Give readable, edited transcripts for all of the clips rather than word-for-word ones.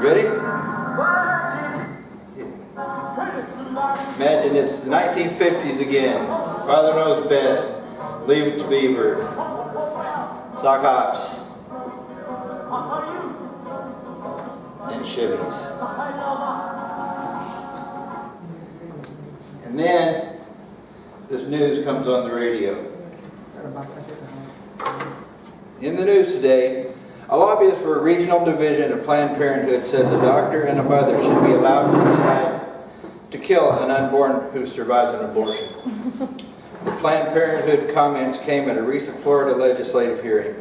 Ready? Imagine it's the 1950s again. Father knows best. Leave it to Beaver. Sock hops. And Chevys. And then this news comes on the radio. In the news today, a lobbyist for a regional division of Planned Parenthood says a doctor and a mother should be allowed to decide to kill an unborn who survives an abortion. The Planned Parenthood comments came at a recent Florida legislative hearing.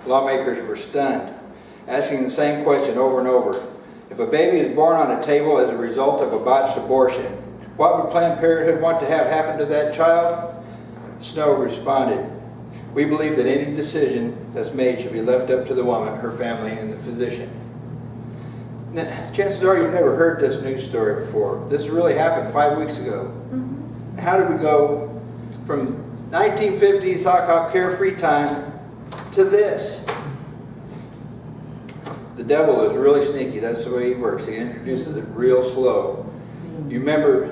Lawmakers were stunned, asking the same question over and over. If a baby is born on a table as a result of a botched abortion, what would Planned Parenthood want to have happen to that child? Snow responded, "We believe that any decision that's made should be left up to the woman, her family, and the physician." Now, chances are you've never heard this news story before. This really happened 5 weeks ago. Mm-hmm. How did we go from 1950s sock hop carefree time to this? The devil is really sneaky. That's the way he works. He introduces it real slow. You remember,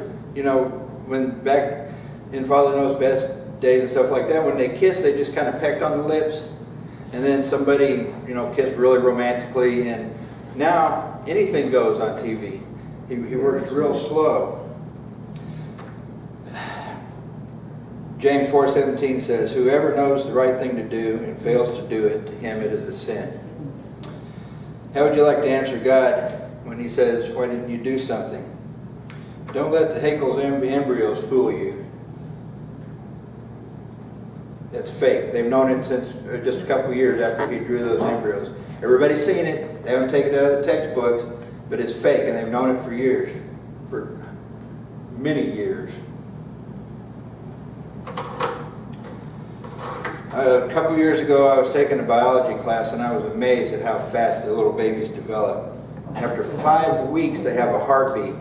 when back in Father Knows Best days and stuff like that, when they kissed, they just kind of pecked on the lips, and then somebody, kissed really romantically, and now anything goes on TV. He works real slow. James 4:17 says, "Whoever knows the right thing to do and fails to do it, to him it is a sin." How would you like to answer God when he says, "Why didn't you do something?" Don't let the Haeckel's embryos fool you. That's fake. They've known it since just a couple of years after he drew those embryos. Everybody's seen it. They haven't taken it out of the textbooks, but it's fake, and they've known it for years, for many years. A couple years ago, I was taking a biology class, and I was amazed at how fast the little babies develop. After 5 weeks, they have a heartbeat.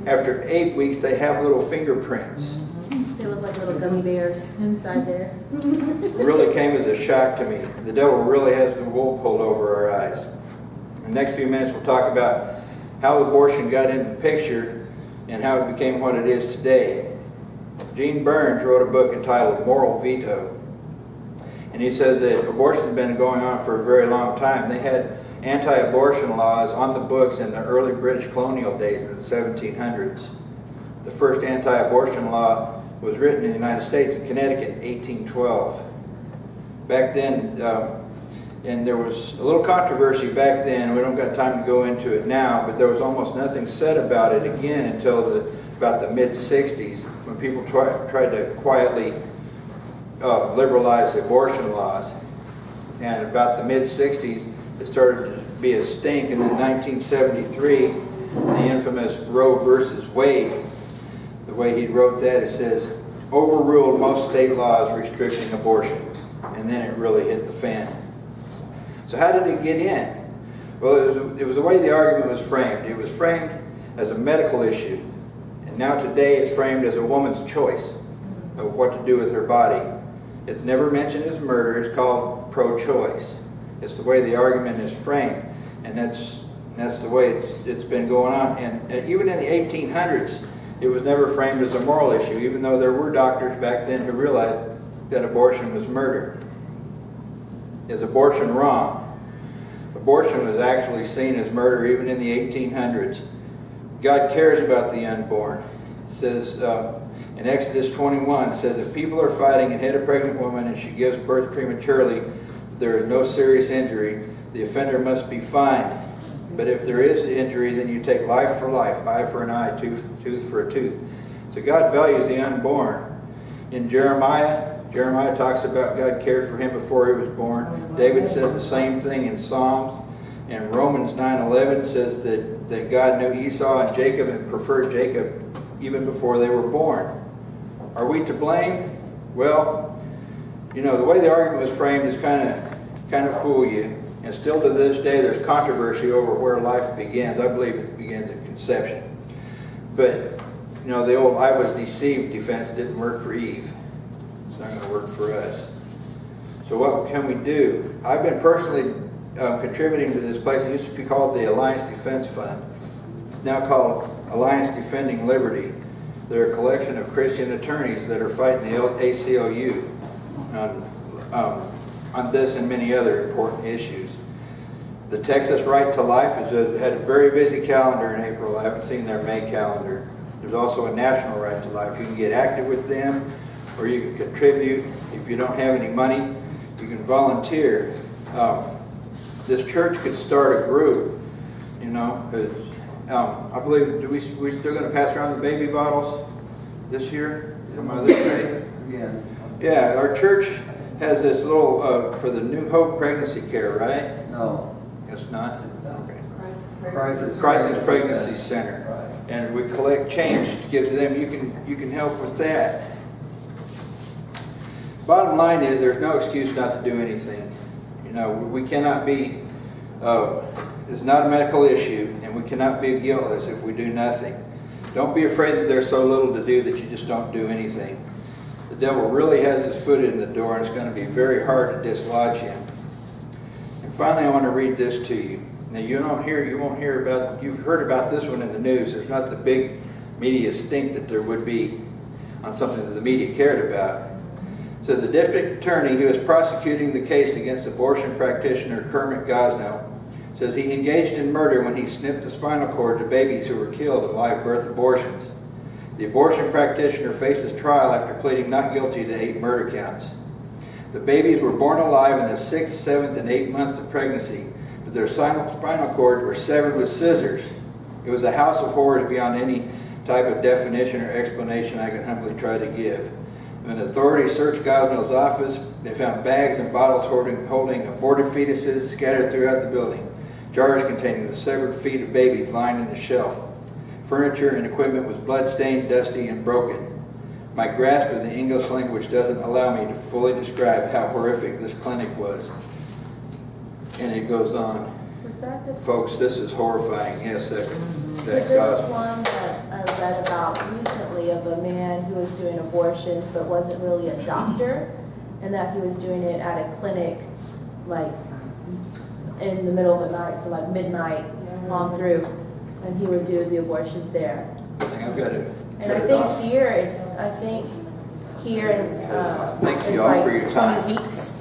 After 8 weeks, they have little fingerprints. They look like little gummy bears inside there. It really came as a shock to me. The devil really has the wool pulled over our eyes. In the next few minutes, we'll talk about how abortion got into the picture and how it became what it is today. Gene Burns wrote a book entitled Moral Veto. And he says that abortion's been going on for a very long time. They had anti-abortion laws on the books in the early British colonial days in the 1700s. The first anti-abortion law was written in the United States in Connecticut in 1812. Back then, and there was a little controversy back then. We don't got time to go into it now, but there was almost nothing said about it again until about the mid-60s, when people tried to quietly liberalize the abortion laws. And about the mid-60s, it started to be a stink. And then in 1973, the infamous Roe versus Wade, the way he wrote that, it says, overruled most state laws restricting abortion. And then it really hit the fan. So how did it get in? Well, it was the way the argument was framed. It was framed as a medical issue. And now today it's framed as a woman's choice of what to do with her body. It's never mentioned as murder. It's called pro-choice. It's the way the argument is framed. And that's the way it's been going on. And even in the 1800s, it was never framed as a moral issue, even though there were doctors back then who realized that abortion was murder. Is abortion wrong? Abortion was actually seen as murder even in the 1800s. God cares about the unborn. It says in Exodus 21, it says, if people are fighting and hit a pregnant woman and she gives birth prematurely, there is no serious injury, the offender must be fined. But if there is injury, then you take life for life, eye for an eye, tooth for a tooth. So God values the unborn. In Jeremiah talks about God cared for him before he was born. David said the same thing in Psalms. And Romans 9:11 says that God knew Esau and Jacob and preferred Jacob even before they were born. Are we to blame? Well, the way the argument was framed is kind of fool you. And still to this day, there's controversy over where life begins. I believe it begins at conception. But, the old I was deceived defense didn't work for Eve. It's not going to work for us. So what can we do? I've been personally contributing to this place. It used to be called the Alliance Defense Fund. It's now called Alliance Defending Liberty. They're a collection of Christian attorneys that are fighting the ACLU on this and many other important issues. The Texas Right to Life had a very busy calendar in April. I haven't seen their May calendar. There's also a National Right to Life. You can get active with them, or you can contribute. If you don't have any money, you can volunteer. This church could start a group, you know. I believe, we still going to pass around the baby bottles this year for Mother's Day? Yeah, our church has this little, for the New Hope Pregnancy Care, right? No. It's not? Okay. Crisis Pregnancy Center. Right. And we collect change to give to them. You can help with that. Bottom line is, there's no excuse not to do anything. You know, we cannot be, it's not a medical issue, and we cannot be guiltless if we do nothing. Don't be afraid that there's so little to do that you just don't do anything. The devil really has his foot in the door, and it's going to be very hard to dislodge him. And finally, I want to read this to you. Now, you won't hear about, you've heard about this one in the news. There's not the big media stink that there would be on something that the media cared about. It says the district attorney who is prosecuting the case against abortion practitioner Kermit Gosnell says he engaged in murder when he snipped the spinal cord to babies who were killed in live birth abortions. The abortion practitioner faces trial after pleading not guilty to 8 murder counts. The babies were born alive in the 6th, 7th, and 8th months of pregnancy, but their spinal cords were severed with scissors. It was a house of horrors beyond any type of definition or explanation I can humbly try to give. When authorities searched Gosnell's office, they found bags and bottles holding aborted fetuses scattered throughout the building, jars containing the severed feet of babies lying in the shelf. Furniture and equipment was blood-stained, dusty, and broken. My grasp of the English language doesn't allow me to fully describe how horrific this clinic was. And it goes on. Was that the... Folks, this is horrifying. Yes, that Because there was one that I read about recently of a man who was doing abortions but wasn't really a doctor, and that he was doing it at a clinic like in the middle of the night, so like midnight on through, and he would do the abortions there. I think I've got it. And I think here in Thank you it's all like for your time. 20 weeks